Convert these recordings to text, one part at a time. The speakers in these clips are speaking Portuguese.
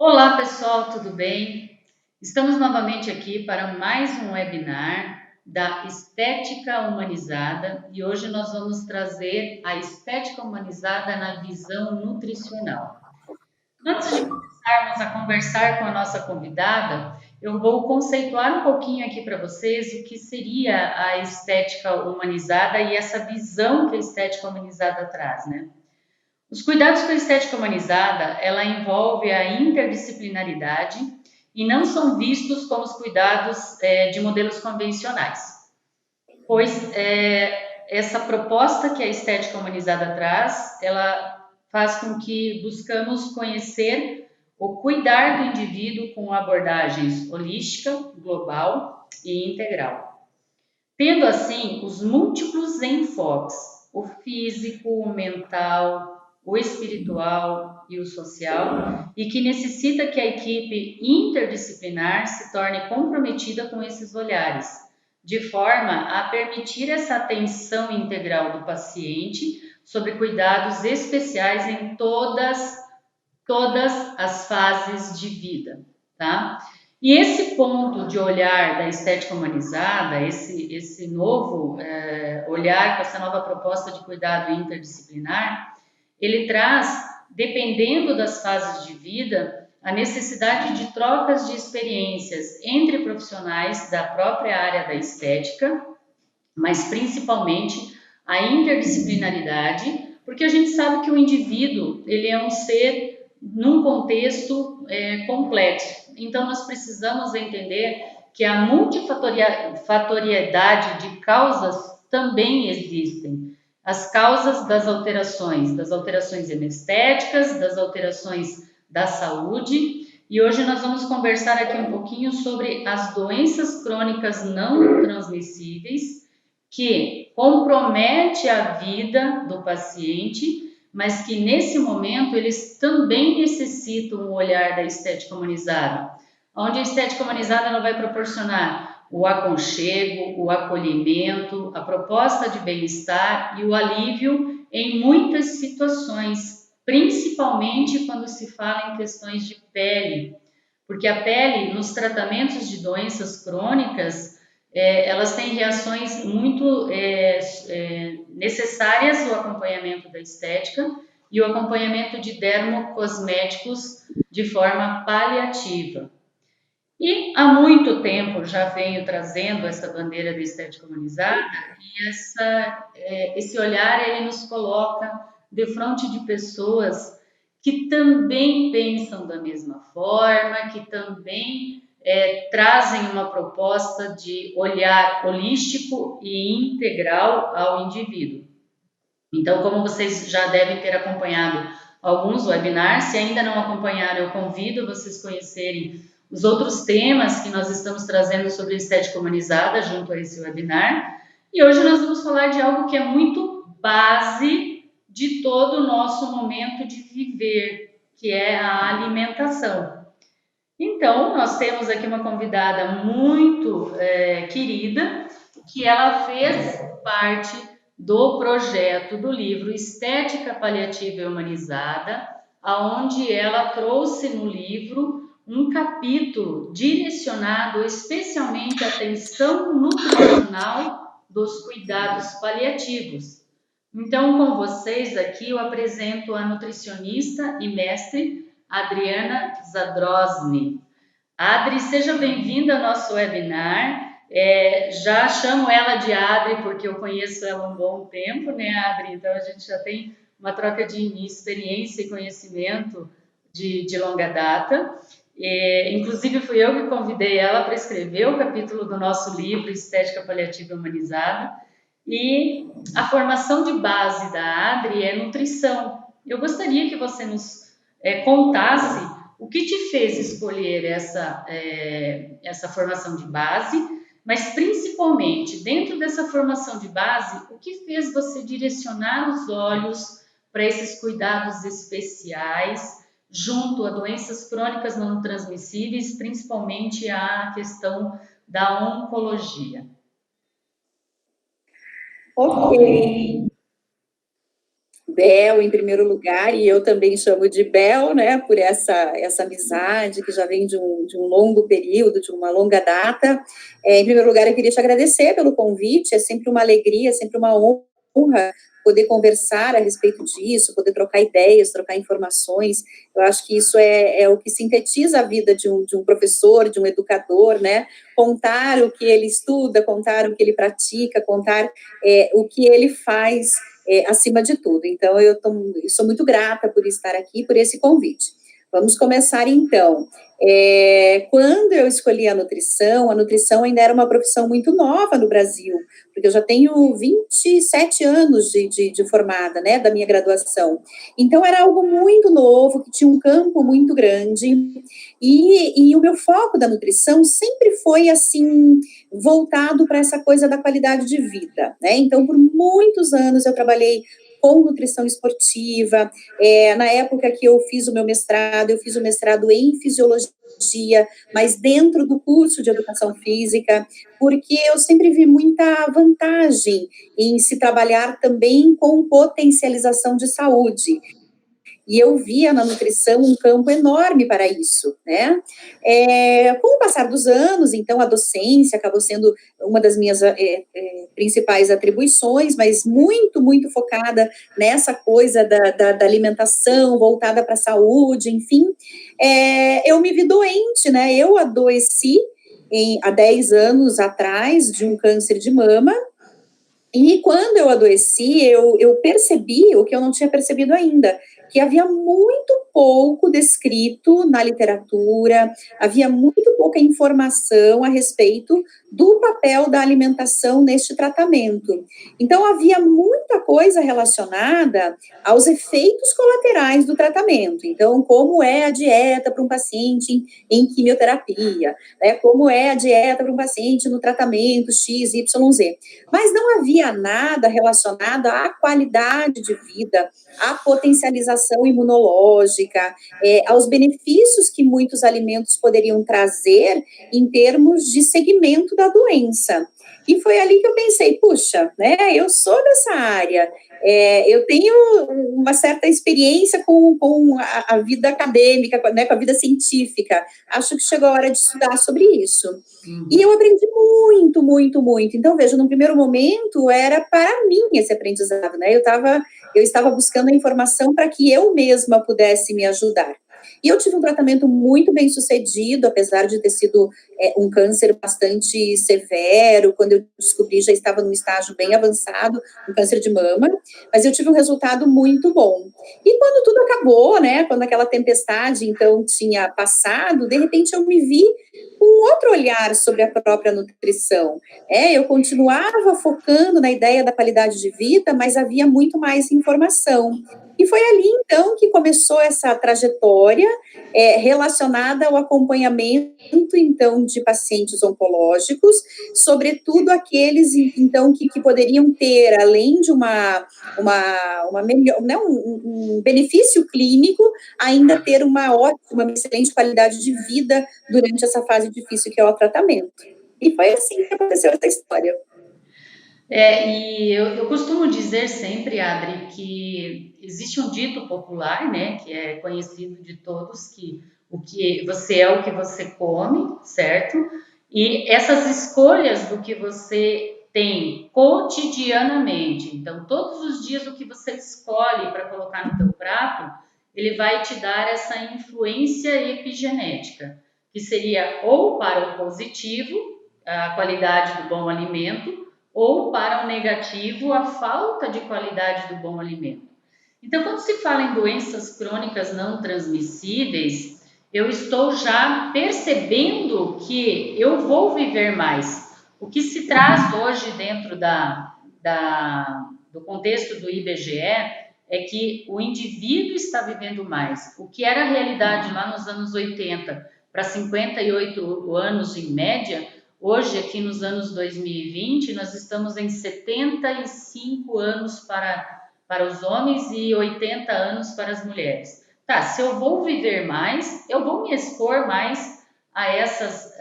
Olá, pessoal, tudo bem? Estamos novamente aqui para mais um webinar da Estética Humanizada e hoje nós vamos trazer a estética humanizada na visão nutricional. Antes de começarmos a conversar com a nossa convidada, eu vou conceituar um pouquinho aqui para vocês o que seria a estética humanizada e essa visão que a estética humanizada traz, né? Os cuidados com a estética humanizada, ela envolve a interdisciplinaridade e não são vistos como os cuidados de modelos convencionais, pois essa proposta que a estética humanizada traz, ela faz com que buscamos conhecer ou cuidar do indivíduo com abordagens holística, global e integral. Tendo assim os múltiplos enfoques, o físico, o mental, o espiritual e o social, e que necessita que a equipe interdisciplinar se torne comprometida com esses olhares, de forma a permitir essa atenção integral do paciente sobre cuidados especiais em todas as fases de vida, tá? E esse ponto de olhar da estética humanizada, esse novo olhar com essa nova proposta de cuidado interdisciplinar, ele traz, dependendo das fases de vida, a necessidade de trocas de experiências entre profissionais da própria área da estética, mas principalmente a interdisciplinaridade, porque a gente sabe que o indivíduo ele é um ser num contexto complexo. Então, nós precisamos entender que a multifatoriedade de causas também existem. As causas das alterações anestéticas, das alterações da saúde. E hoje nós vamos conversar aqui um pouquinho sobre as doenças crônicas não transmissíveis, que compromete a vida do paciente, mas que nesse momento eles também necessitam um olhar da estética humanizada, onde a estética humanizada ela vai proporcionar o aconchego, o acolhimento, a proposta de bem-estar e o alívio em muitas situações, principalmente quando se fala em questões de pele, porque a pele, nos tratamentos de doenças crônicas, elas têm reações muito necessárias, o acompanhamento da estética e o acompanhamento de dermocosméticos de forma paliativa. E há muito tempo já venho trazendo essa bandeira da estética humanizada e esse olhar ele nos coloca de frente de pessoas que também pensam da mesma forma, que também trazem uma proposta de olhar holístico e integral ao indivíduo. Então, como vocês já devem ter acompanhado alguns webinars, se ainda não acompanharam, eu convido vocês a conhecerem os outros temas que nós estamos trazendo sobre estética humanizada junto a esse webinar. E hoje nós vamos falar de algo que é muito base de todo o nosso momento de viver, que é a alimentação. Então, nós temos aqui uma convidada muito querida, que ela fez parte do projeto do livro Estética Paliativa e Humanizada, aonde ela trouxe no livro um capítulo direcionado especialmente à atenção nutricional dos cuidados paliativos. Então, com vocês aqui, eu apresento a nutricionista e mestre Adriana Zadrozny. Adri, seja bem-vinda ao nosso webinar. Já chamo ela de Adri porque eu conheço ela há um bom tempo, né, Adri? Então, a gente já tem uma troca de experiência e conhecimento de longa data. Inclusive, fui eu que convidei ela para escrever o capítulo do nosso livro Estética Paliativa Humanizada. E a formação de base da Adri é nutrição. Eu gostaria que você nos contasse o que te fez escolher essa formação de base, mas principalmente dentro dessa formação de base, o que fez você direcionar os olhos para esses cuidados especiais junto a doenças crônicas não transmissíveis, principalmente a questão da oncologia? Ok. Bel, em primeiro lugar, e eu também chamo de Bel, né, por essa amizade que já vem de um longo período, de uma longa data. Em primeiro lugar, eu queria te agradecer pelo convite, é sempre uma alegria, é sempre uma honra poder conversar a respeito disso, poder trocar ideias, trocar informações. Eu acho que isso é o que sintetiza a vida de um professor, de um educador, né? Contar o que ele estuda, contar o que ele pratica, contar o que ele faz, acima de tudo. Então, eu sou muito grata por estar aqui, por esse convite. Vamos começar, então. Quando eu escolhi a nutrição ainda era uma profissão muito nova no Brasil, porque eu já tenho 27 anos de formada, né, da minha graduação. Então, era algo muito novo, que tinha um campo muito grande, e o meu foco da nutrição sempre foi, assim, voltado para essa coisa da qualidade de vida, né? Então, por muitos anos eu trabalhei com nutrição esportiva. Na época que eu fiz o mestrado em fisiologia, mas dentro do curso de educação física, porque eu sempre vi muita vantagem em se trabalhar também com potencialização de saúde. E eu via na nutrição um campo enorme para isso, né? Com o passar dos anos, então, a docência acabou sendo uma das minhas principais atribuições, mas muito, muito focada nessa coisa da alimentação, voltada para a saúde, enfim. Eu me vi doente, né? Eu adoeci há 10 anos atrás de um câncer de mama, e quando eu adoeci, eu percebi o que eu não tinha percebido ainda, que havia muito pouco descrito na literatura, havia muito pouca informação a respeito do papel da alimentação neste tratamento. Então, havia muita coisa relacionada aos efeitos colaterais do tratamento. Então, como é a dieta para um paciente em quimioterapia, né? Como é a dieta para um paciente no tratamento X, Y, Z. Mas não havia nada relacionado à qualidade de vida, à potencialização imunológica, aos benefícios que muitos alimentos poderiam trazer em termos de segmento da doença. E foi ali que eu pensei, puxa, né, eu sou dessa área, eu tenho uma certa experiência com a vida acadêmica, né, com a vida científica, acho que chegou a hora de estudar sobre isso. E eu aprendi muito, muito, muito. Então, veja, no primeiro momento, era para mim esse aprendizado, né? Eu estava buscando a informação para que eu mesma pudesse me ajudar. E eu tive um tratamento muito bem sucedido, apesar de ter sido um câncer bastante severo. Quando eu descobri, já estava num estágio bem avançado, um câncer de mama, mas eu tive um resultado muito bom. E quando tudo acabou, né, quando aquela tempestade, então, tinha passado, de repente eu me vi com outro olhar sobre a própria nutrição. Eu continuava focando na ideia da qualidade de vida, mas havia muito mais informação. E foi ali, então, que começou essa trajetória relacionada ao acompanhamento, então, de pacientes oncológicos, sobretudo aqueles, então, que poderiam ter, além de uma melhor, né, um benefício clínico, ainda ter uma ótima, uma excelente qualidade de vida durante essa fase difícil que é o tratamento. E foi assim que aconteceu essa história. E eu costumo dizer sempre, Adri, que existe um dito popular, né, que é conhecido de todos, que o que você é o que você come, certo? E essas escolhas do que você tem cotidianamente, então todos os dias o que você escolhe para colocar no teu prato, ele vai te dar essa influência epigenética, que seria ou para o positivo, a qualidade do bom alimento, ou para o negativo, a falta de qualidade do bom alimento. Então, quando se fala em doenças crônicas não transmissíveis, eu estou já percebendo que eu vou viver mais. O que se traz hoje dentro do contexto do IBGE é que o indivíduo está vivendo mais. O que era a realidade lá nos anos 80 para 58 anos em média, hoje, aqui nos anos 2020, nós estamos em 75 anos para os homens e 80 anos para as mulheres. Tá, se eu vou viver mais, eu vou me expor mais a essas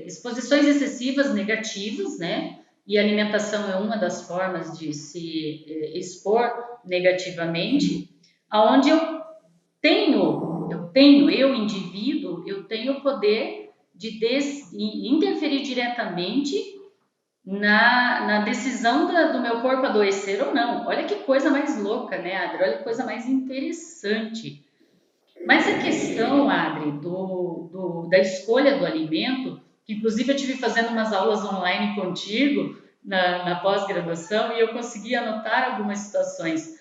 exposições excessivas negativas, né? e a alimentação é uma das formas de se expor negativamente, aonde eu indivíduo, eu tenho o poder de interferir diretamente na decisão do meu corpo adoecer ou não. Olha que coisa mais louca, né, Adri? Olha que coisa mais interessante. Mas a questão, Adri, da escolha do alimento, que inclusive eu tive fazendo umas aulas online contigo na pós-graduação e eu consegui anotar algumas situações.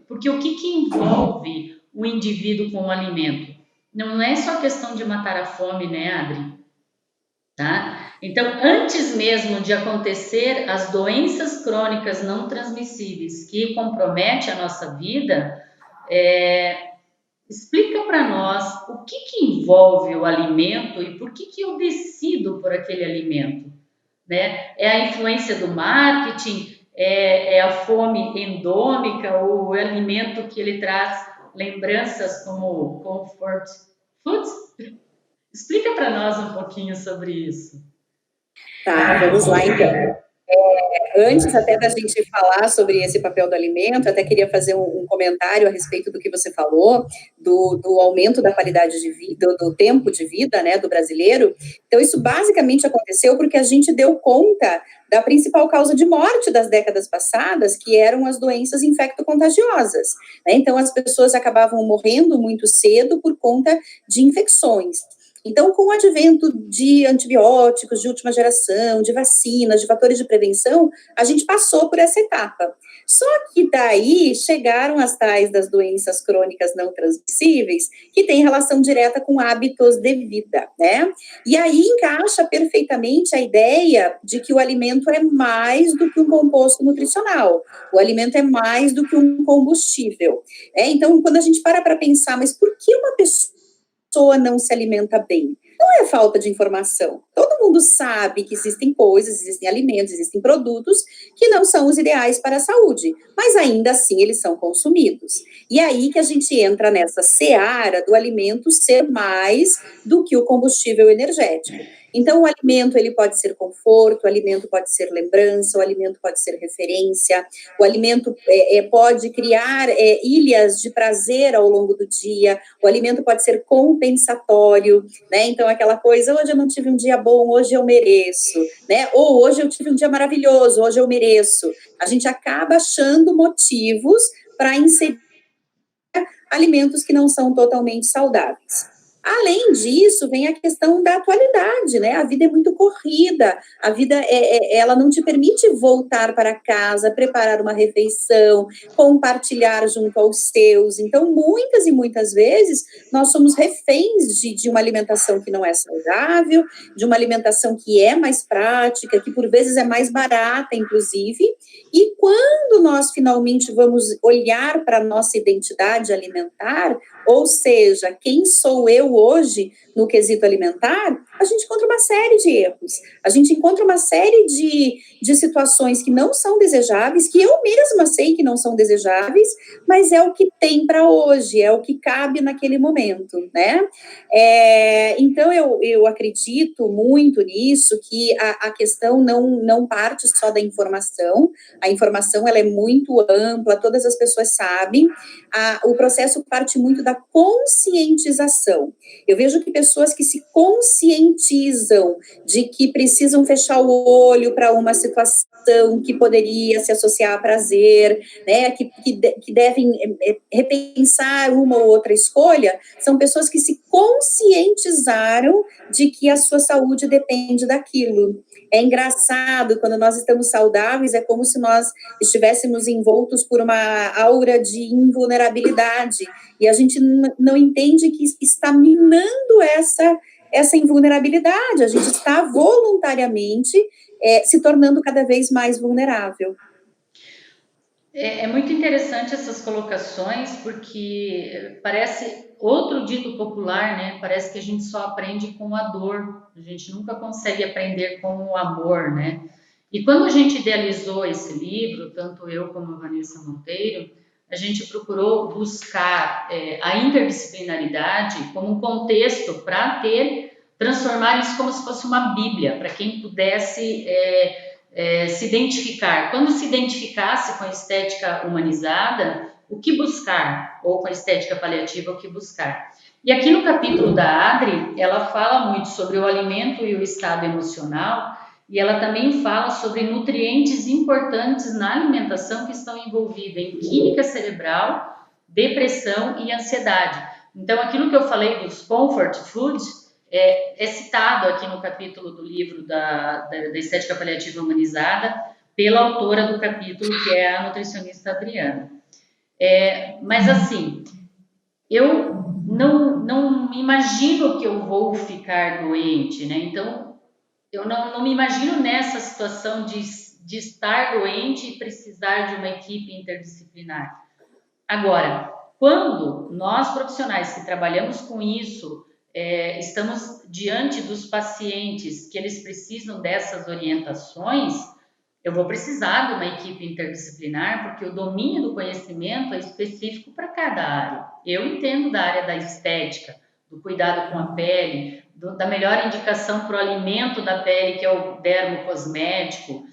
Porque o que envolve o indivíduo com o alimento? Não é só questão de matar a fome, né, Adri? Tá? Então, antes mesmo de acontecer as doenças crônicas não transmissíveis que comprometem a nossa vida, explica para nós o que envolve o alimento e por que eu decido por aquele alimento, né? É a influência do marketing, é a fome endômica, o alimento que ele traz lembranças como comfort foods? Explica para nós um pouquinho sobre isso. Tá, vamos lá então. Antes até da gente falar sobre esse papel do alimento, até queria fazer um comentário a respeito do que você falou, do aumento da qualidade de vida, do tempo de vida, né, do brasileiro. Então, isso basicamente aconteceu porque a gente deu conta da principal causa de morte das décadas passadas, que eram as doenças infecto-contagiosas, né? Então, as pessoas acabavam morrendo muito cedo por conta de infecções. Então, com o advento de antibióticos de última geração, de vacinas, de fatores de prevenção, a gente passou por essa etapa. Só que daí chegaram as tais das doenças crônicas não transmissíveis, que têm relação direta com hábitos de vida, né? E aí encaixa perfeitamente a ideia de que o alimento é mais do que um composto nutricional, o alimento é mais do que um combustível. Então, quando a gente para pensar, mas por que uma pessoa não se alimenta bem? Não é falta de informação. Todo mundo sabe que existem coisas, existem alimentos, existem produtos que não são os ideais para a saúde, mas ainda assim eles são consumidos. E aí que a gente entra nessa seara do alimento ser mais do que o combustível energético. Então, o alimento, ele pode ser conforto, o alimento pode ser lembrança, o alimento pode ser referência, o alimento pode criar ilhas de prazer ao longo do dia, o alimento pode ser compensatório, né? Então, aquela coisa, hoje eu não tive um dia bom, hoje eu mereço, né? Ou hoje eu tive um dia maravilhoso, hoje eu mereço. A gente acaba achando motivos para inserir alimentos que não são totalmente saudáveis. Além disso, vem a questão da atualidade, né? A vida é muito corrida, a vida ela não te permite voltar para casa, preparar uma refeição, compartilhar junto aos teus. Então, muitas e muitas vezes, nós somos reféns de uma alimentação que não é saudável, de uma alimentação que é mais prática, que por vezes é mais barata, inclusive. E quando nós finalmente vamos olhar para a nossa identidade alimentar, ou seja, quem sou eu hoje no quesito alimentar, a gente encontra uma série de erros, a gente encontra uma série de situações que não são desejáveis, que eu mesma sei que não são desejáveis, mas é o que tem para hoje, é o que cabe naquele momento, né? Então, eu acredito muito nisso, que a questão não parte só da informação, a informação ela é muito ampla, todas as pessoas sabem, o processo parte muito da conscientização. Eu vejo que pessoas que se conscientizam de que precisam fechar o olho para uma situação que poderia se associar a prazer, né, que devem repensar uma ou outra escolha, são pessoas que se conscientizaram de que a sua saúde depende daquilo. É engraçado, quando nós estamos saudáveis, é como se nós estivéssemos envoltos por uma aura de invulnerabilidade, e a gente não entende que está minando essa invulnerabilidade, a gente está voluntariamente se tornando cada vez mais vulnerável. É muito interessante essas colocações, porque parece outro dito popular, né? Parece que a gente só aprende com a dor, a gente nunca consegue aprender com o amor, né? E quando a gente idealizou esse livro, tanto eu como a Vanessa Monteiro, a gente procurou buscar a interdisciplinaridade como um contexto para transformar isso como se fosse uma bíblia, para quem pudesse se identificar. Quando se identificasse com a estética humanizada, o que buscar? Ou com a estética paliativa, o que buscar? E aqui no capítulo da Adri, ela fala muito sobre o alimento e o estado emocional, e ela também fala sobre nutrientes importantes na alimentação que estão envolvidos em química cerebral, depressão e ansiedade. Então, aquilo que eu falei dos comfort foods é citado aqui no capítulo do livro da Estética Paliativa Humanizada pela autora do capítulo, que é a nutricionista Adriana. Mas assim, eu não imagino que eu vou ficar doente, né? Então, eu não me imagino nessa situação de estar doente e precisar de uma equipe interdisciplinar. Agora, quando nós profissionais que trabalhamos com isso, estamos diante dos pacientes que eles precisam dessas orientações, eu vou precisar de uma equipe interdisciplinar, porque o domínio do conhecimento é específico para cada área. Eu entendo da área da estética, do cuidado com a pele, da melhor indicação para o alimento da pele, que é o dermocosmético.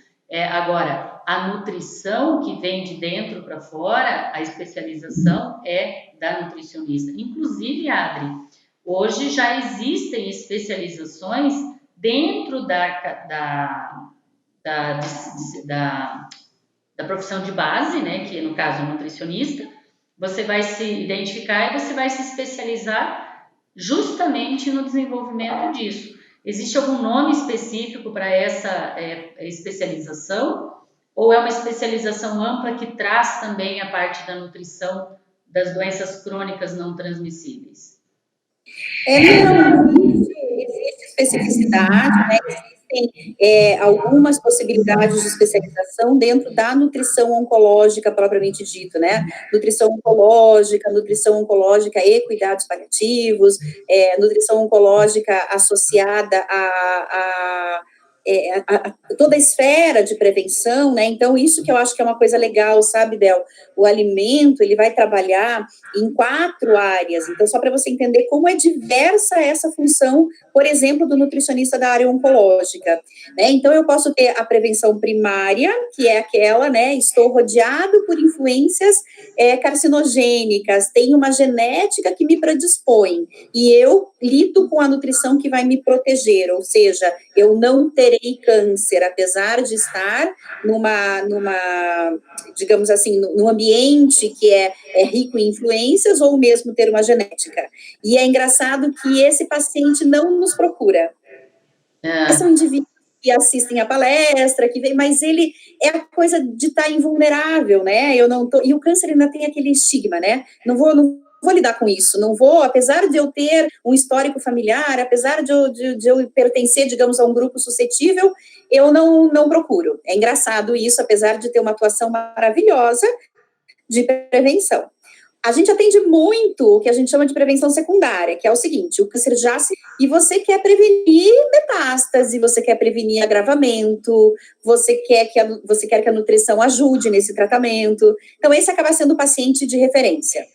Agora, a nutrição que vem de dentro para fora, a especialização é da nutricionista. Inclusive, Adri, hoje já existem especializações dentro da profissão de base, né, que no caso é nutricionista. Você vai se identificar e você vai se especializar justamente no desenvolvimento disso. Existe algum nome específico para essa especialização? Ou é uma especialização ampla que traz também a parte da nutrição das doenças crônicas não transmissíveis? Não, existe especificidade, né? Existem algumas possibilidades de especialização dentro da nutrição oncológica propriamente dito, né? Nutrição oncológica e cuidados paliativos, nutrição oncológica associada a toda a esfera de prevenção, né? Então, isso que eu acho que é uma coisa legal, sabe, Bel? O alimento, ele vai trabalhar em 4 áreas. Então, só para você entender como é diversa essa função, por exemplo, do nutricionista da área oncológica, né? Então, eu posso ter a prevenção primária, que é aquela, né? Estou rodeado por influências carcinogênicas, tenho uma genética que me predispõe, e eu lido com a nutrição que vai me proteger, ou seja, eu não terei câncer, apesar de estar digamos assim, num ambiente que é rico em influências, ou mesmo ter uma genética. E é engraçado que esse paciente não nos procura. São indivíduos que assistem a palestra, que vem, mas ele é a coisa de estar invulnerável, né? E o câncer ainda tem aquele estigma, né? Não vou lidar com isso, não vou, apesar de eu ter um histórico familiar, apesar de eu pertencer, digamos, a um grupo suscetível, eu não procuro. É engraçado isso, apesar de ter uma atuação maravilhosa de prevenção. A gente atende muito o que a gente chama de prevenção secundária, que é o seguinte: o câncer já e você quer prevenir metástase, você quer prevenir agravamento, você quer que a nutrição ajude nesse tratamento. Então, esse acaba sendo o paciente de referência.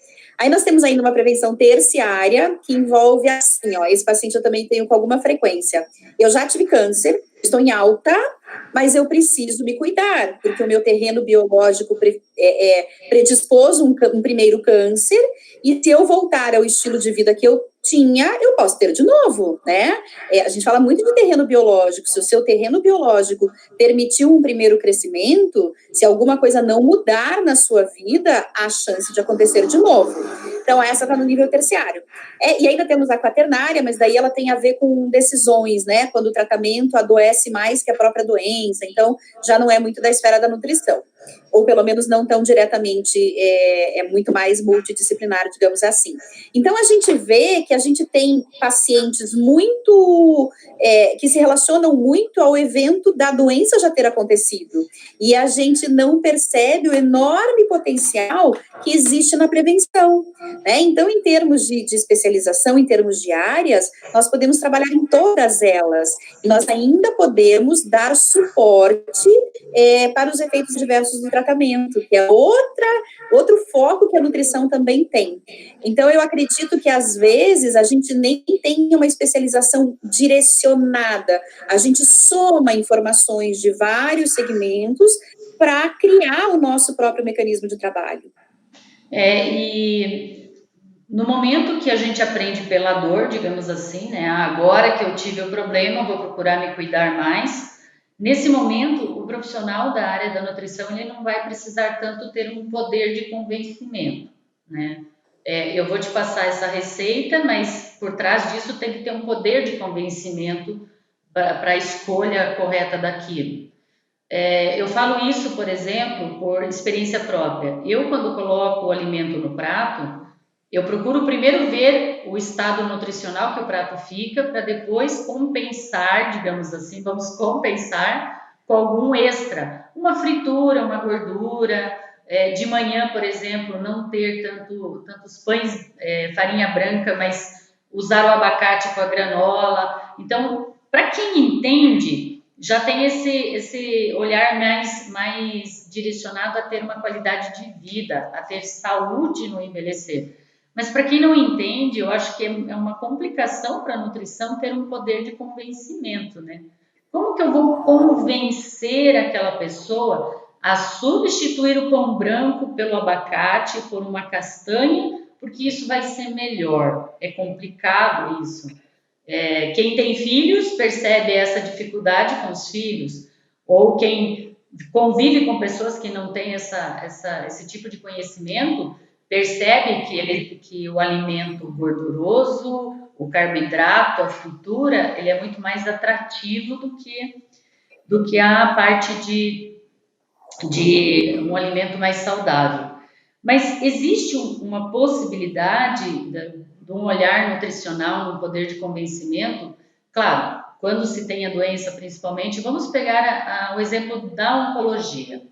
Aí nós temos ainda uma prevenção terciária, que envolve assim, esse paciente eu também tenho com alguma frequência. Eu já tive câncer, estou em alta, mas eu preciso me cuidar, porque o meu terreno biológico predispôs um primeiro câncer, e se eu voltar ao estilo de vida que eu tinha, eu posso ter de novo, né? A gente fala muito de terreno biológico. Se o seu terreno biológico permitiu um primeiro crescimento, se alguma coisa não mudar na sua vida, há chance de acontecer de novo. Então, essa está no nível terciário. E ainda temos a quaternária, mas daí ela tem a ver com decisões, né? Quando o tratamento adoece mais que a própria doença, então já não é muito da esfera da nutrição. Ou pelo menos não tão diretamente, é muito mais multidisciplinar, digamos assim. Então, a gente vê que a gente tem pacientes muito, que se relacionam muito ao evento da doença já ter acontecido, e a gente não percebe o enorme potencial que existe na prevenção, né? Então, em termos de especialização, em termos de áreas, nós podemos trabalhar em todas elas, e nós ainda podemos dar suporte para os efeitos diversos processos do tratamento, que é outro foco que a nutrição também tem. Então, eu acredito que, às vezes, a gente nem tem uma especialização direcionada, a gente soma informações de vários segmentos para criar o nosso próprio mecanismo de trabalho. E no momento que a gente aprende pela dor, digamos assim, né? Agora que eu tive o problema, vou procurar me cuidar mais. Nesse momento, o profissional da área da nutrição, ele não vai precisar tanto ter um poder de convencimento, né? Eu vou te passar essa receita, mas por trás disso tem que ter um poder de convencimento para a escolha correta daquilo. Eu falo isso, por exemplo, por experiência própria. Eu, quando coloco o alimento no prato, eu procuro primeiro ver o estado nutricional que o prato fica, para depois compensar, digamos assim, vamos compensar com algum extra. Uma fritura, uma gordura, de manhã, por exemplo, não ter tantos pães, farinha branca, mas usar o abacate com a granola. Então, para quem entende, já tem esse olhar mais direcionado a ter uma qualidade de vida, a ter saúde no envelhecer. Mas para quem não entende, eu acho que é uma complicação para a nutrição ter um poder de convencimento, né? Como que eu vou convencer aquela pessoa a substituir o pão branco pelo abacate, por uma castanha, porque isso vai ser melhor? É complicado isso. Quem tem filhos percebe essa dificuldade com os filhos, ou quem convive com pessoas que não têm esse tipo de conhecimento, percebe que o alimento gorduroso, o carboidrato, a fritura, ele é muito mais atrativo do que a parte de um alimento mais saudável. Mas existe uma possibilidade de um olhar nutricional, um poder de convencimento? Claro, quando se tem a doença principalmente, vamos pegar o exemplo da oncologia.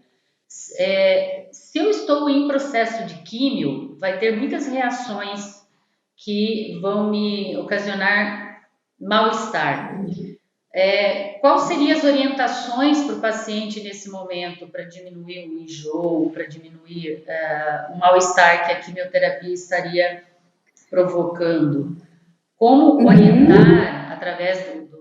Se eu estou em processo de químio, vai ter muitas reações que vão me ocasionar mal-estar. Quais seriam as orientações para o paciente nesse momento para diminuir o enjoo, para diminuir o mal-estar que a quimioterapia estaria provocando? Como orientar, através do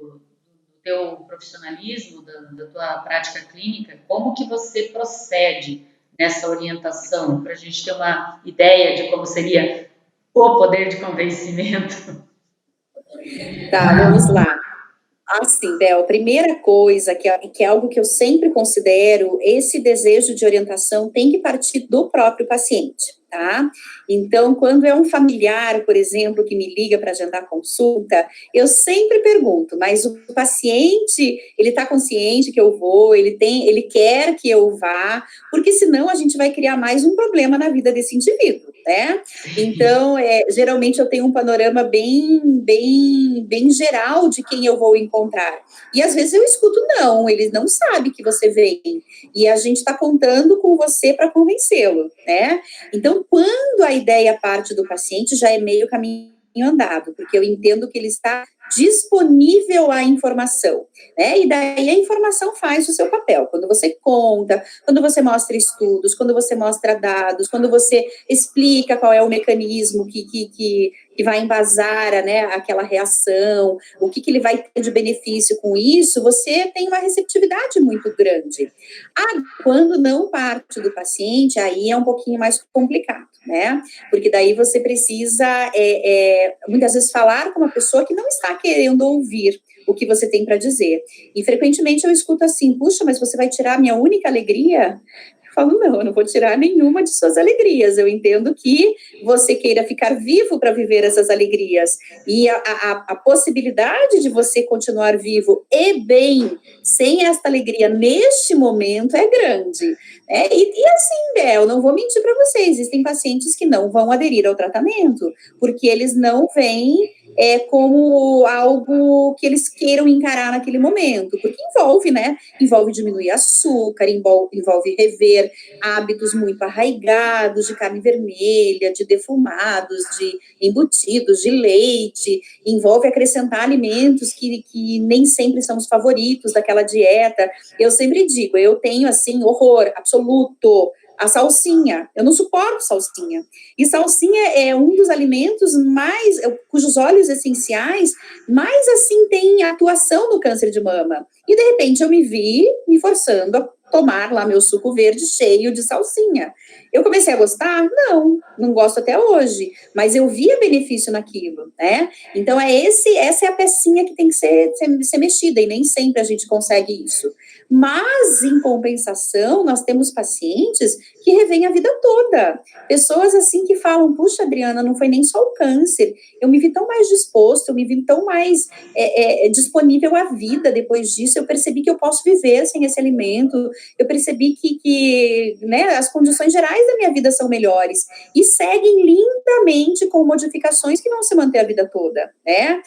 teu profissionalismo, da tua prática clínica, como que você procede nessa orientação, para a gente ter uma ideia de como seria o poder de convencimento? Tá, vamos lá. Assim, Bel, a primeira coisa, que é algo que eu sempre considero, esse desejo de orientação tem que partir do próprio paciente, tá? Então, quando é um familiar, por exemplo, que me liga para agendar consulta, eu sempre pergunto, mas o paciente, ele está consciente que eu vou, ele quer que eu vá, porque senão a gente vai criar mais um problema na vida desse indivíduo, né? Então, geralmente eu tenho um panorama bem geral de quem eu vou encontrar. E às vezes eu escuto, não, ele não sabe que você vem. E a gente está contando com você para convencê-lo, né? Então, quando a ideia parte do paciente, já é meio caminho andado, porque eu entendo que ele está disponível à informação, né? E daí a informação faz o seu papel. Quando você conta, quando você mostra estudos, quando você mostra dados, quando você explica qual é o mecanismo que vai embasar, né, aquela reação, o que ele vai ter de benefício com isso, você tem uma receptividade muito grande. Quando não parte do paciente, aí é um pouquinho mais complicado, né? Porque daí você precisa, muitas vezes, falar com uma pessoa que não está querendo ouvir o que você tem para dizer. E frequentemente eu escuto assim, puxa, mas você vai tirar a minha única alegria? Eu falo, não, eu não vou tirar nenhuma de suas alegrias. Eu entendo que você queira ficar vivo para viver essas alegrias. E a possibilidade de você continuar vivo e bem, sem esta alegria neste momento, é grande. E assim, Bel, não vou mentir para vocês, existem pacientes que não vão aderir ao tratamento, porque eles não veem como algo que eles queiram encarar naquele momento, porque envolve, né? Envolve diminuir açúcar, envolve rever hábitos muito arraigados de carne vermelha, de defumados, de embutidos, de leite, envolve acrescentar alimentos que nem sempre são os favoritos daquela dieta. Eu sempre digo, eu tenho, assim, horror absoluto a salsinha. Eu não suporto salsinha. E salsinha é um dos alimentos mais, cujos óleos essenciais mais, assim, tem atuação no câncer de mama. E, de repente, eu me vi me forçando a tomar lá meu suco verde cheio de salsinha. Eu comecei a gostar? Não gosto até hoje, mas eu via benefício naquilo, né? Então, essa é a pecinha que tem que ser mexida, e nem sempre a gente consegue isso. Mas, em compensação, nós temos pacientes que revêm a vida toda. Pessoas assim que falam, puxa, Adriana, não foi nem só o câncer, eu me vi tão mais disposto, eu me vi tão mais disponível à vida depois disso, eu percebi que eu posso viver sem esse alimento, eu percebi que né, as condições gerais da minha vida são melhores, e seguem lindamente com modificações que vão se manter a vida toda, né?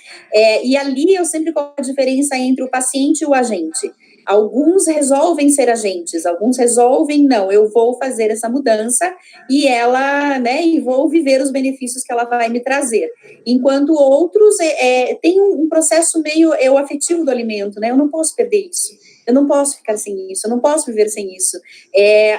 E ali eu sempre coloco a diferença entre o paciente e o agente. Alguns resolvem ser agentes, alguns resolvem, não, eu vou fazer essa mudança e e vou viver os benefícios que ela vai me trazer. Enquanto outros têm um processo meio afetivo do alimento, né? Eu não posso perder isso, eu não posso ficar sem isso, eu não posso viver sem isso.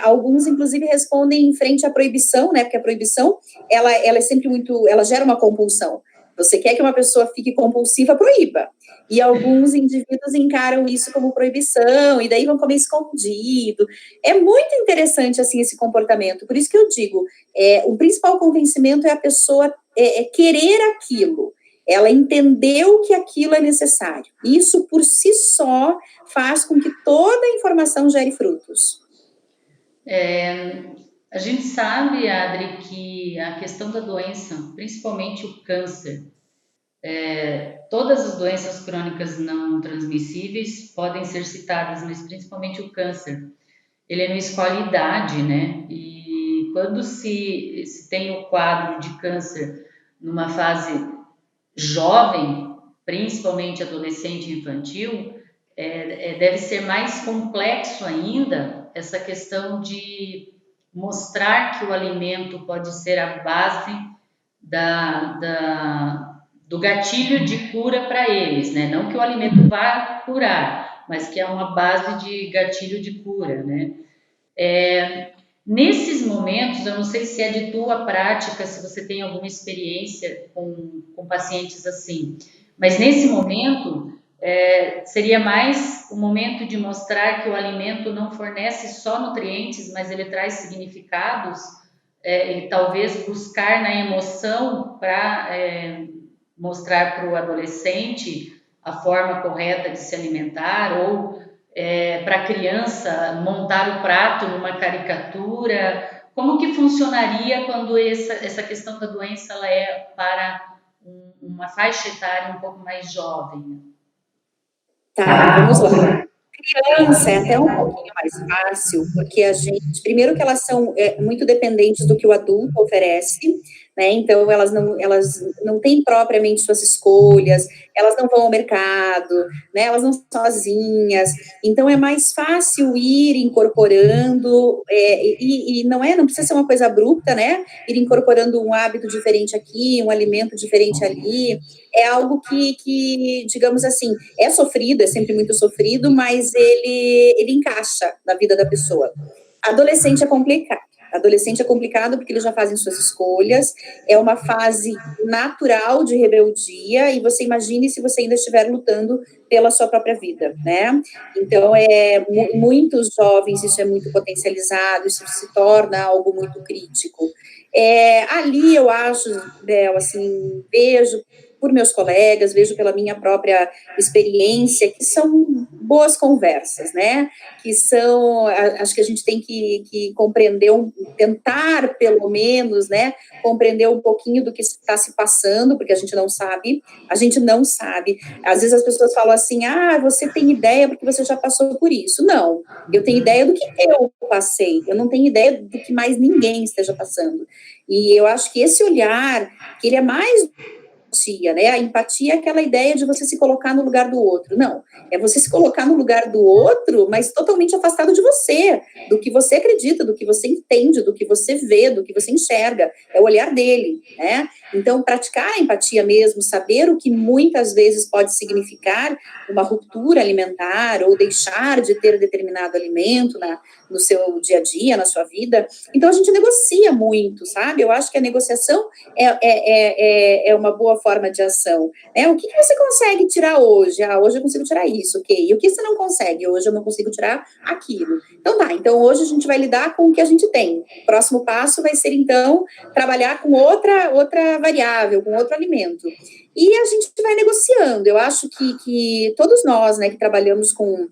Alguns, inclusive, respondem em frente à proibição, né? Porque a proibição, ela é sempre ela gera uma compulsão. Você quer que uma pessoa fique compulsiva, proíba. E alguns indivíduos encaram isso como proibição, e daí vão comer escondido. É muito interessante, assim, esse comportamento. Por isso que eu digo, o principal convencimento é a pessoa querer aquilo. Ela entendeu que aquilo é necessário. Isso, por si só, faz com que toda a informação gere frutos. A gente sabe, Adri, que a questão da doença, principalmente o câncer, todas as doenças crônicas não transmissíveis podem ser citadas, mas principalmente o câncer. Ele não escolhe idade, né? E quando se tem o quadro de câncer numa fase jovem, principalmente adolescente e infantil, deve ser mais complexo ainda essa questão de mostrar que o alimento pode ser a base do gatilho de cura para eles, né? Não que o alimento vá curar, mas que é uma base de gatilho de cura, né? Nesses momentos, eu não sei se é de tua prática, se você tem alguma experiência com pacientes assim, mas nesse momento seria mais o momento de mostrar que o alimento não fornece só nutrientes, mas ele traz significados, e talvez buscar na emoção para mostrar para o adolescente a forma correta de se alimentar, ou para a criança montar o prato numa caricatura. Como que funcionaria quando essa questão da doença ela é para uma faixa etária um pouco mais jovem? Tá, vamos lá. Criança é até um pouquinho mais fácil, porque primeiro que elas são muito dependentes do que o adulto oferece, né? Então elas não têm propriamente suas escolhas, elas não vão ao mercado, né? Elas não são sozinhas, então é mais fácil ir incorporando, e não precisa ser uma coisa abrupta, né? Ir incorporando um hábito diferente aqui, um alimento diferente ali, é algo que, digamos assim, é sofrido, é sempre muito sofrido, mas ele encaixa na vida da pessoa. Adolescente é complicado. Adolescente é complicado porque eles já fazem suas escolhas, é uma fase natural de rebeldia, e você imagine se você ainda estiver lutando pela sua própria vida, né? Então, muitos jovens, isso é muito potencializado, isso se torna algo muito crítico. Ali eu acho, Bel, assim, vejo por meus colegas, vejo pela minha própria experiência, que são boas conversas, né? Que são, acho que a gente tem que compreender, tentar pelo menos, né, compreender um pouquinho do que está se passando, porque a gente não sabe. Às vezes as pessoas falam assim, você tem ideia porque você já passou por isso. Não, eu tenho ideia do que eu passei, eu não tenho ideia do que mais ninguém esteja passando. E eu acho que esse olhar, que ele é mais empatia, né? A empatia é aquela ideia de você se colocar no lugar do outro. Não, é você se colocar no lugar do outro, mas totalmente afastado de você, do que você acredita, do que você entende, do que você vê, do que você enxerga. É o olhar dele, né? Então, praticar a empatia mesmo, saber o que muitas vezes pode significar uma ruptura alimentar ou deixar de ter determinado alimento no seu dia a dia, na sua vida. Então, a gente negocia muito, sabe? Eu acho que a negociação é uma boa forma de ação. Né? O que você consegue tirar hoje? Ah, hoje eu consigo tirar isso, ok. E o que você não consegue? Hoje eu não consigo tirar aquilo. Então, tá. Então, hoje a gente vai lidar com o que a gente tem. O próximo passo vai ser, então, trabalhar com outra variável, com outro alimento. E a gente vai negociando. Eu acho que todos nós, né, que trabalhamos com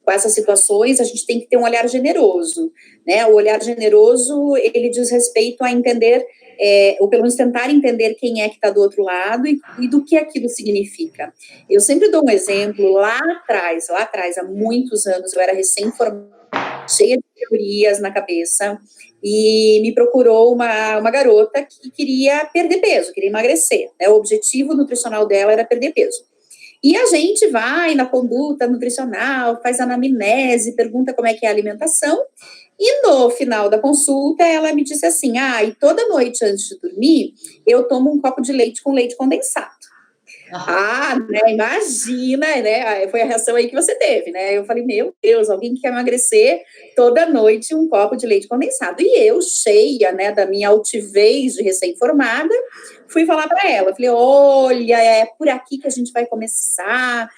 essas situações, a gente tem que ter um olhar generoso, né? O olhar generoso, ele diz respeito a entender, ou pelo menos tentar entender quem é que está do outro lado e do que aquilo significa. Eu sempre dou um exemplo, lá atrás, há muitos anos, eu era recém-formada, cheia de teorias na cabeça, e me procurou uma garota que queria perder peso, queria emagrecer, né? O objetivo nutricional dela era perder peso. E a gente vai na conduta nutricional, faz anamnese, pergunta como é que é a alimentação, e no final da consulta ela me disse assim, e toda noite antes de dormir, eu tomo um copo de leite com leite condensado. Né, imagina, né, foi a reação aí que você teve, né, eu falei, meu Deus, alguém que quer emagrecer toda noite um copo de leite condensado, e eu, cheia, né, da minha altivez de recém-formada, fui falar para ela, falei, olha, é por aqui que a gente vai começar,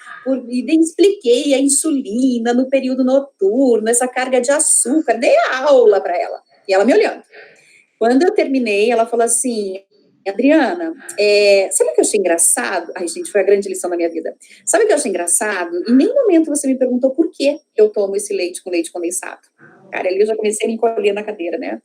e expliquei a insulina no período noturno, essa carga de açúcar, dei a aula para ela, e ela me olhando. Quando eu terminei, ela falou assim, Adriana, sabe o que eu achei engraçado? Ai, gente, foi a grande lição da minha vida. Sabe o que eu achei engraçado? Em nenhum momento você me perguntou por que eu tomo esse leite com leite condensado. Cara, ali eu já comecei a me encolher na cadeira, né?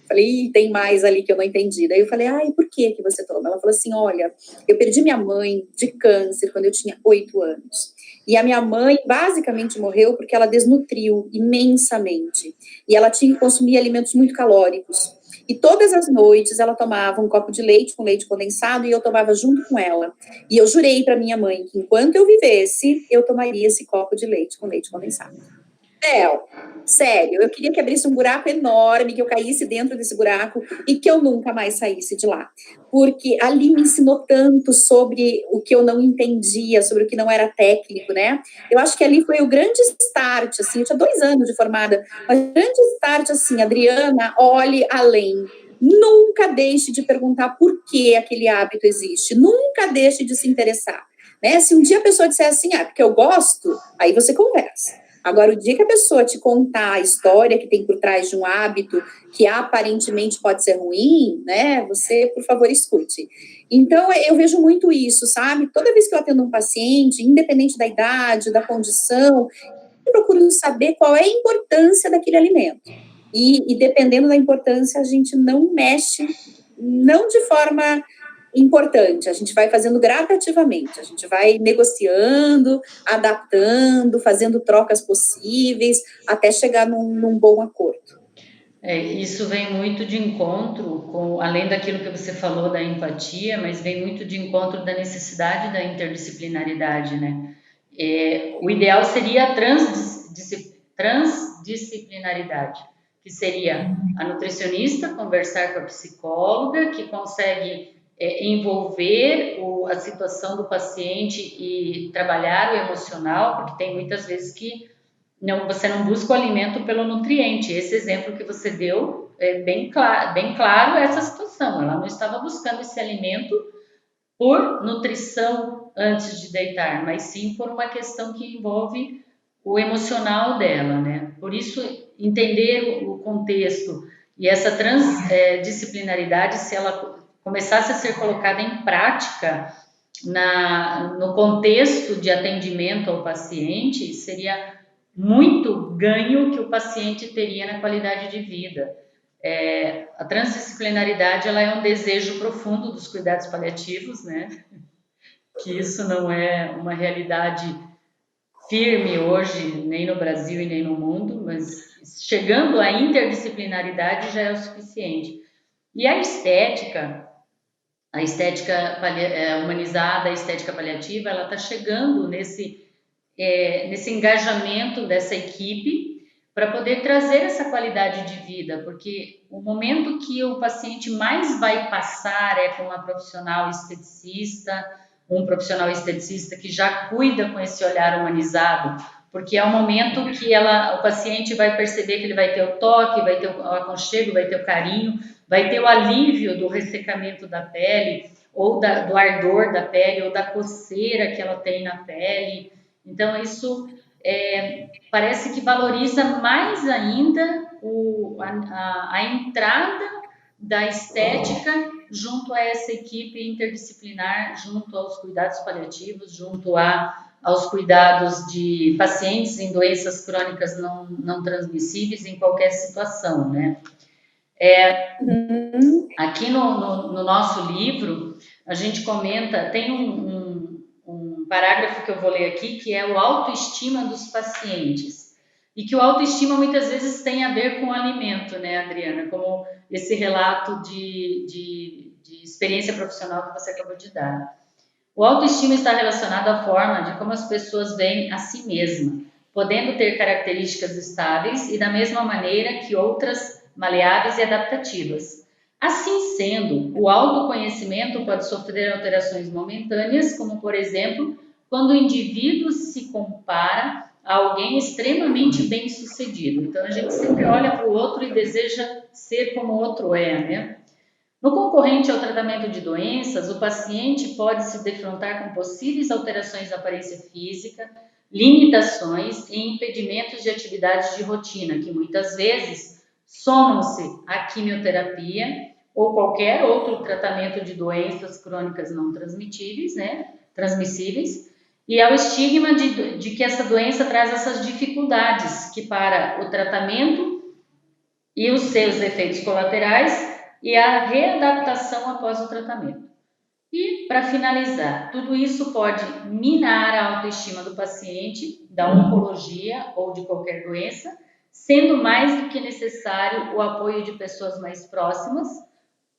Falei, tem mais ali que eu não entendi. Daí eu falei, e por que você toma? Ela falou assim, olha, eu perdi minha mãe de câncer quando eu tinha 8 anos. E a minha mãe basicamente morreu porque ela desnutriu imensamente. E ela tinha que consumir alimentos muito calóricos. E todas as noites ela tomava um copo de leite com leite condensado e eu tomava junto com ela. E eu jurei para minha mãe que enquanto eu vivesse, eu tomaria esse copo de leite com leite condensado. Sério, eu queria que abrisse um buraco enorme, que eu caísse dentro desse buraco e que eu nunca mais saísse de lá. Porque ali me ensinou tanto sobre o que eu não entendia, sobre o que não era técnico, né? Eu acho que ali foi o grande start, assim, eu tinha 2 anos de formada, mas o grande start, assim, Adriana, olhe além. Nunca deixe de perguntar por que aquele hábito existe, nunca deixe de se interessar, né? Se um dia a pessoa disser assim, porque eu gosto, aí você conversa. Agora, o dia que a pessoa te contar a história que tem por trás de um hábito que aparentemente pode ser ruim, né, você, por favor, escute. Então, eu vejo muito isso, sabe? Toda vez que eu atendo um paciente, independente da idade, da condição, eu procuro saber qual é a importância daquele alimento. E dependendo da importância, a gente não mexe, não de forma importante, a gente vai fazendo gradativamente, a gente vai negociando, adaptando, fazendo trocas possíveis, até chegar num bom acordo. Isso vem muito de encontro, além daquilo que você falou da empatia, mas vem muito de encontro da necessidade da interdisciplinaridade, né? O ideal seria a transdisciplinaridade, que seria a nutricionista conversar com a psicóloga, que consegue envolver a situação do paciente e trabalhar o emocional, porque tem muitas vezes que você não busca o alimento pelo nutriente. Esse exemplo que você deu é bem claro essa situação. Ela não estava buscando esse alimento por nutrição antes de deitar, mas sim por uma questão que envolve o emocional dela, né? Por isso, entender o contexto e essa transdisciplinaridade, se ela começasse a ser colocada em prática no contexto de atendimento ao paciente, seria muito ganho que o paciente teria na qualidade de vida. A transdisciplinaridade, ela é um desejo profundo dos cuidados paliativos, né? Que isso não é uma realidade firme hoje, nem no Brasil e nem no mundo, mas chegando à interdisciplinaridade já é o suficiente. E a estética, a estética humanizada, a estética paliativa, ela está chegando nesse engajamento dessa equipe para poder trazer essa qualidade de vida, porque o momento que o paciente mais vai passar é com uma profissional esteticista, um profissional esteticista que já cuida com esse olhar humanizado, porque é o momento que o paciente vai perceber que ele vai ter o toque, vai ter o aconchego, vai ter o carinho, vai ter o alívio do ressecamento da pele, ou do ardor da pele, ou da coceira que ela tem na pele. Então, isso parece que valoriza mais ainda a entrada da estética junto a essa equipe interdisciplinar, junto aos cuidados paliativos, junto aos cuidados de pacientes em doenças crônicas não transmissíveis em qualquer situação, né? Aqui no nosso livro, a gente comenta, tem um parágrafo que eu vou ler aqui, que é o autoestima dos pacientes. E que o autoestima muitas vezes tem a ver com o alimento, né, Adriana? Como esse relato de experiência profissional que você acabou de dar. O autoestima está relacionado à forma de como as pessoas veem a si mesma, podendo ter características estáveis e da mesma maneira que outras maleáveis e adaptativas. Assim sendo, o autoconhecimento pode sofrer alterações momentâneas, como, por exemplo, quando o indivíduo se compara a alguém extremamente bem-sucedido. Então, a gente sempre olha para o outro e deseja ser como o outro é, né? No concorrente ao tratamento de doenças, o paciente pode se defrontar com possíveis alterações da aparência física, limitações e impedimentos de atividades de rotina, que muitas vezes somam-se à quimioterapia ou qualquer outro tratamento de doenças crônicas não transmissíveis, né? E ao estigma de que essa doença traz essas dificuldades que para o tratamento e os seus efeitos colaterais e a readaptação após o tratamento. E, para finalizar, tudo isso pode minar a autoestima do paciente, da oncologia ou de qualquer doença, sendo mais do que necessário o apoio de pessoas mais próximas,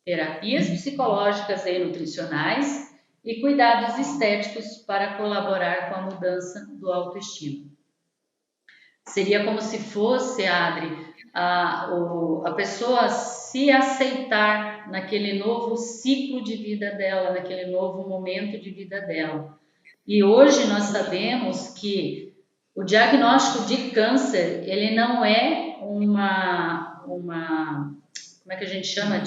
terapias psicológicas e nutricionais e cuidados estéticos para colaborar com a mudança do autoestima. Seria como se fosse, Adri, a pessoa se aceitar naquele novo ciclo de vida dela, naquele novo momento de vida dela. E hoje nós sabemos que o diagnóstico de câncer, ele não é como é que a gente chama uma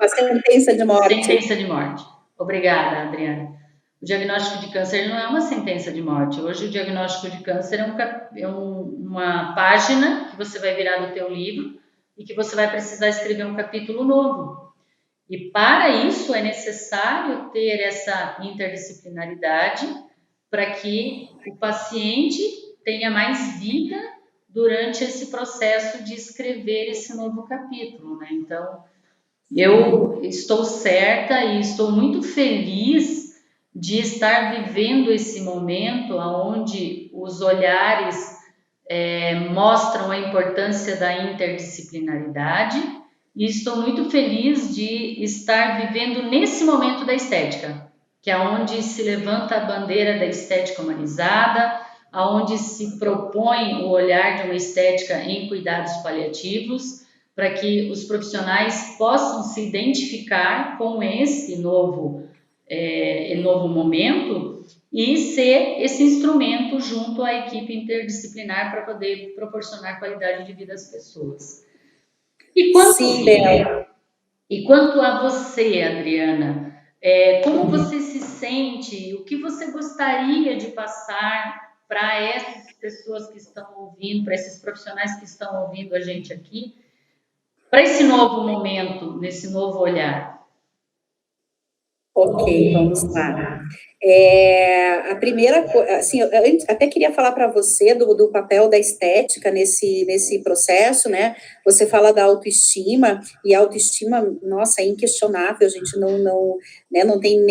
sentença de morte. Sentença de morte. Obrigada, Adriana. O diagnóstico de câncer não é uma sentença de morte. Hoje o diagnóstico de câncer é uma página que você vai virar no teu livro e que você vai precisar escrever um capítulo novo. E para isso é necessário ter essa interdisciplinaridade para que o paciente tenha mais vida durante esse processo de escrever esse novo capítulo, né? Então, eu estou certa e estou muito feliz de estar vivendo esse momento onde os olhares mostram a importância da interdisciplinaridade e estou muito feliz de estar vivendo nesse momento da estética, que é onde se levanta a bandeira da estética humanizada, onde se propõe o olhar de uma estética em cuidados paliativos, para que os profissionais possam se identificar com esse novo momento e ser esse instrumento junto à equipe interdisciplinar para poder proporcionar qualidade de vida às pessoas. E quanto a você, Adriana, como você se sente, o que você gostaria de passar para essas pessoas que estão ouvindo, para esses profissionais que estão ouvindo a gente aqui, para esse novo momento, nesse novo olhar? Ok, vamos lá. A primeira, assim, eu até queria falar para você do papel da estética nesse processo, né? Você fala da autoestima, e a autoestima, nossa, é inquestionável, a gente né, não tem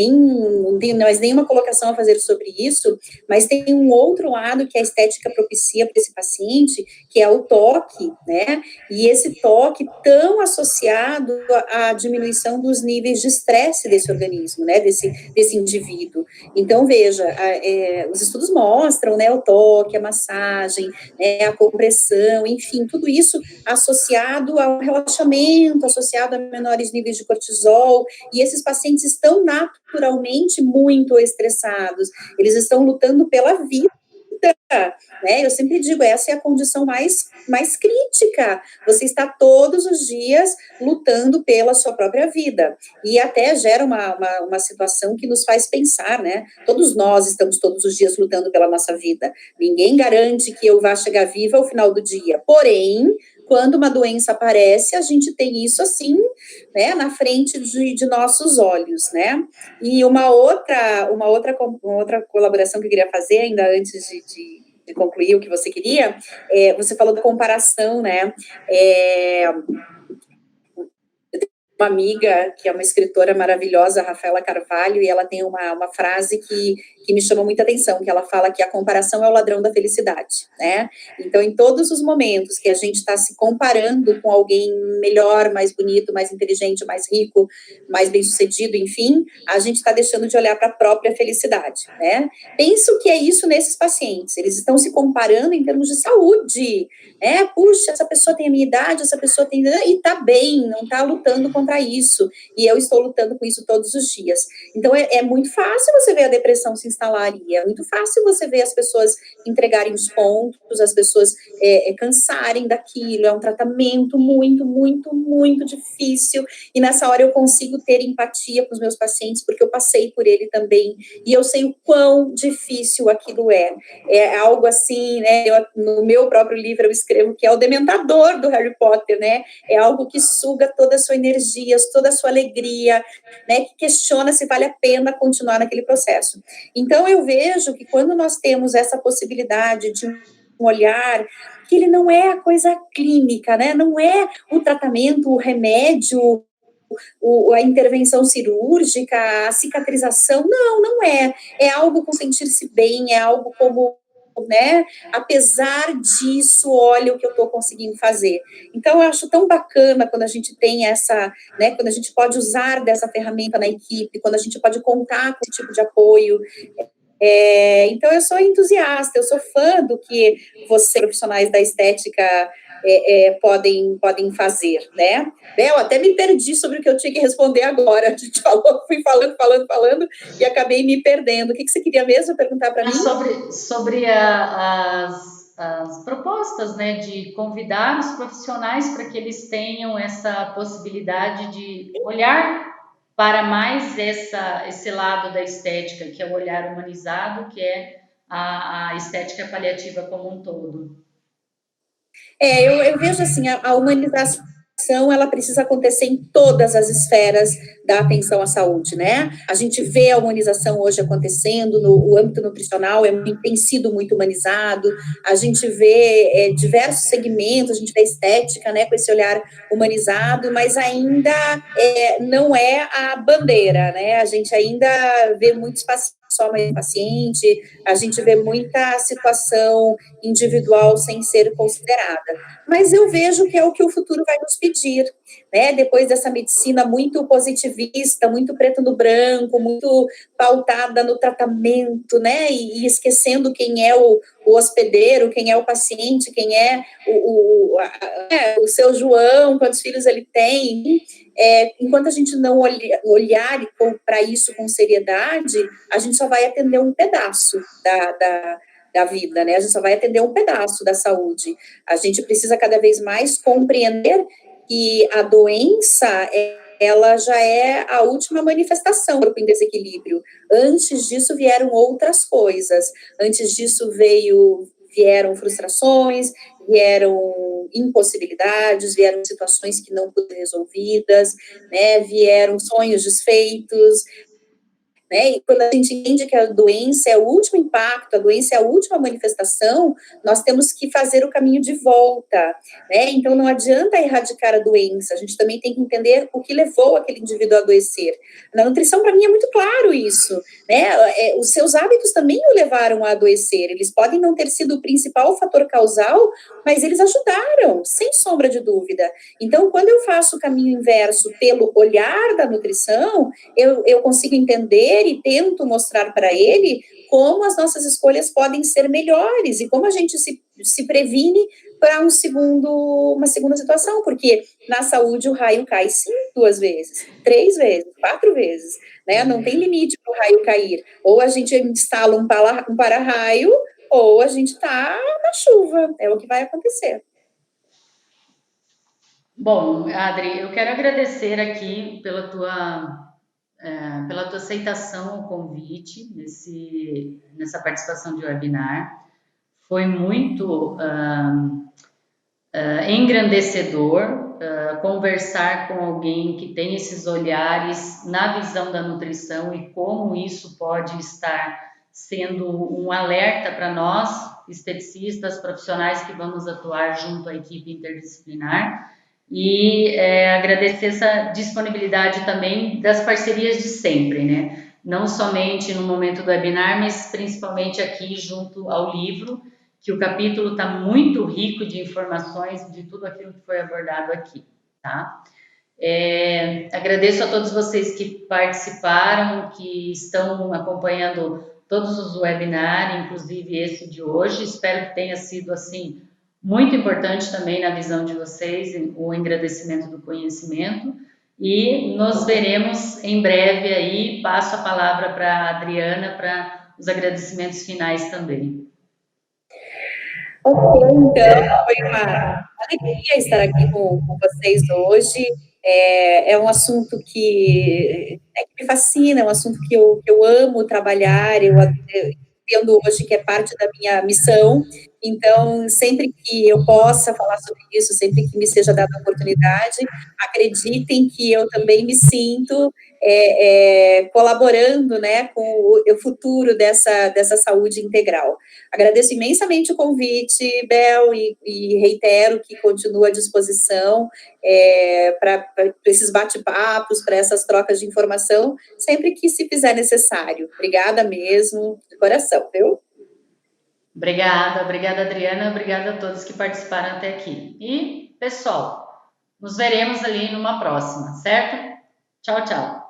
mais nenhuma colocação a fazer sobre isso, mas tem um outro lado que a estética propicia para esse paciente, que é o toque, né? E esse toque tão associado à diminuição dos níveis de estresse desse organismo, né? Desse indivíduo. Então, veja, os estudos mostram, né, o toque, a massagem, né, a compressão, enfim, tudo isso associado ao relaxamento, associado a menores níveis de cortisol, e esses pacientes estão naturalmente muito estressados, eles estão lutando pela vida, né? Eu sempre digo, essa é a condição mais crítica. Você está todos os dias lutando pela sua própria vida. E até gera uma situação que nos faz pensar, né? Todos nós estamos todos os dias lutando pela nossa vida. Ninguém garante que eu vá chegar viva ao final do dia. Porém, quando uma doença aparece, a gente tem isso assim, né, na frente de nossos olhos, né? E uma outra colaboração que eu queria fazer, ainda antes de concluir o que você queria, você falou da comparação, né? Uma amiga, que é uma escritora maravilhosa, Rafaela Carvalho, e ela tem uma frase que me chama muita atenção, que ela fala que a comparação é o ladrão da felicidade, né? Então, em todos os momentos que a gente está se comparando com alguém melhor, mais bonito, mais inteligente, mais rico, mais bem-sucedido, enfim, a gente está deixando de olhar para a própria felicidade, né? Penso que é isso nesses pacientes, eles estão se comparando em termos de saúde, puxa, essa pessoa tem a minha idade, essa pessoa tem... e tá bem, não tá lutando contra isso, e eu estou lutando com isso todos os dias. Então, é muito fácil você ver a depressão se instalar ali, é muito fácil você ver as pessoas entregarem os pontos, as pessoas cansarem daquilo, é um tratamento muito, muito, muito difícil, e nessa hora eu consigo ter empatia com os meus pacientes, porque eu passei por ele também, e eu sei o quão difícil aquilo é algo assim, né, no meu próprio livro eu escrevo que é o dementador do Harry Potter, né, é algo que suga toda a sua energia, toda a sua alegria, né, que questiona se vale a pena continuar naquele processo. Então eu vejo que quando nós temos essa possibilidade de um olhar, que ele não é a coisa clínica, né, não é o tratamento, o remédio, a intervenção cirúrgica, a cicatrização, não é. É algo com sentir-se bem, é algo como, né, apesar disso, olha o que eu estou conseguindo fazer. Então, eu acho tão bacana quando a gente tem essa, né, quando a gente pode usar dessa ferramenta na equipe, quando a gente pode contar com esse tipo de apoio. Então, eu sou entusiasta, eu sou fã do que vocês, profissionais da estética, podem fazer, né? Eu até me perdi sobre o que eu tinha que responder agora. A gente falou, fui falando, e acabei me perdendo. O que você queria mesmo perguntar para mim? Sobre as propostas, né, de convidar os profissionais para que eles tenham essa possibilidade de olhar para mais esse lado da estética, que é o olhar humanizado, que é a estética paliativa como um todo. Eu vejo assim, a humanização, ela precisa acontecer em todas as esferas da atenção à saúde, né? A gente vê a humanização hoje acontecendo no âmbito nutricional, tem sido muito humanizado, a gente vê diversos segmentos, a gente vê a estética, né, com esse olhar humanizado, mas ainda não é a bandeira, né? A gente ainda vê muitos pacientes só mais paciente, a gente vê muita situação individual sem ser considerada. Mas eu vejo que é o que o futuro vai nos pedir, né? Depois dessa medicina muito positivista, muito preto no branco, muito pautada no tratamento, né? E esquecendo quem é o hospedeiro, quem é o paciente, quem é o seu João, quantos filhos ele tem. Enquanto a gente não olhar para isso com seriedade, a gente só vai atender um pedaço da vida, né? A gente só vai atender um pedaço da saúde. A gente precisa cada vez mais compreender que a doença, ela já é a última manifestação do corpo em desequilíbrio. Antes disso vieram outras coisas. Antes disso vieram frustrações, vieram impossibilidades, vieram situações que não foram resolvidas, né? Vieram sonhos desfeitos. né? E quando a gente entende que a doença é o último impacto, a doença é a última manifestação, nós temos que fazer o caminho de volta, né? Então não adianta erradicar a doença, a gente também tem que entender o que levou aquele indivíduo a adoecer. Na nutrição, para mim, é muito claro isso, né? Os seus hábitos também o levaram a adoecer, eles podem não ter sido o principal fator causal, mas eles ajudaram, sem sombra de dúvida. Então, quando eu faço o caminho inverso pelo olhar da nutrição, eu consigo entender e tento mostrar para ele como as nossas escolhas podem ser melhores e como a gente se previne para uma segunda situação, porque na saúde o raio cai sim 2 vezes, 3 vezes, 4 vezes, né? Não tem limite para o raio cair. Ou a gente instala um para-raio, ou a gente está na chuva, é o que vai acontecer. Bom, Adri, eu quero agradecer aqui pela tua aceitação ao convite nessa participação de webinar. Foi muito engrandecedor conversar com alguém que tem esses olhares na visão da nutrição e como isso pode estar sendo um alerta para nós, esteticistas, profissionais que vamos atuar junto à equipe interdisciplinar. E agradecer essa disponibilidade também das parcerias de sempre, né? Não somente no momento do webinar, mas principalmente aqui junto ao livro, que o capítulo está muito rico de informações de tudo aquilo que foi abordado aqui, tá? Agradeço a todos vocês que participaram, que estão acompanhando todos os webinars, inclusive esse de hoje. Espero que tenha sido, assim, muito importante também na visão de vocês, o engrandecimento do conhecimento. E nos veremos em breve aí. Passo a palavra para a Adriana para os agradecimentos finais também. Ok, então, foi uma alegria estar aqui com vocês hoje. É um assunto que me fascina, é um assunto que eu amo trabalhar, eu entendo hoje que é parte da minha missão. Então, sempre que eu possa falar sobre isso, sempre que me seja dada a oportunidade, acreditem que eu também me sinto colaborando, né, com o futuro dessa saúde integral. Agradeço imensamente o convite, Bel, e reitero que continuo à disposição para esses bate-papos, para essas trocas de informação, sempre que se fizer necessário. Obrigada mesmo, de coração, viu? Obrigada, Adriana, obrigada a todos que participaram até aqui. E, pessoal, nos veremos ali numa próxima, certo? Tchau, tchau.